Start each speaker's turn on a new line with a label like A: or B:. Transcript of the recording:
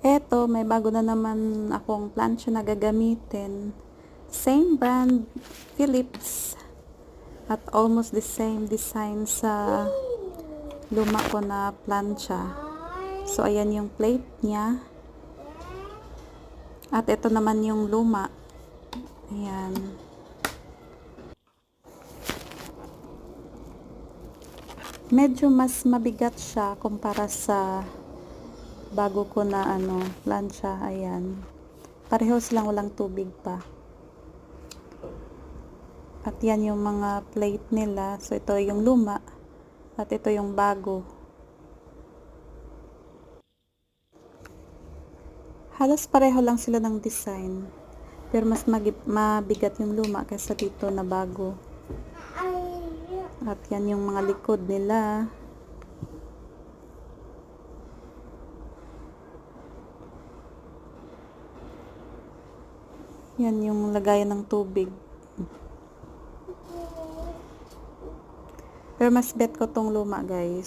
A: Eto, may bago na naman akong plancha na gagamitin. Same brand, Philips. At almost the same design sa luma ko na plancha. So, ayan yung plate niya. At ito naman yung luma. Ayan. Medyo mas mabigat siya kumpara sa bago ko na plancha. Ayan. Parehos lang, walang tubig pa. At yan yung mga plate nila. So, ito yung luma. At ito yung bago. Halos pareho lang sila ng design. Pero mas mabigat yung luma kaysa dito na bago. At yan yung mga likod nila. Yan yung lagayan ng tubig. Pero mas bet ko tong luma, guys.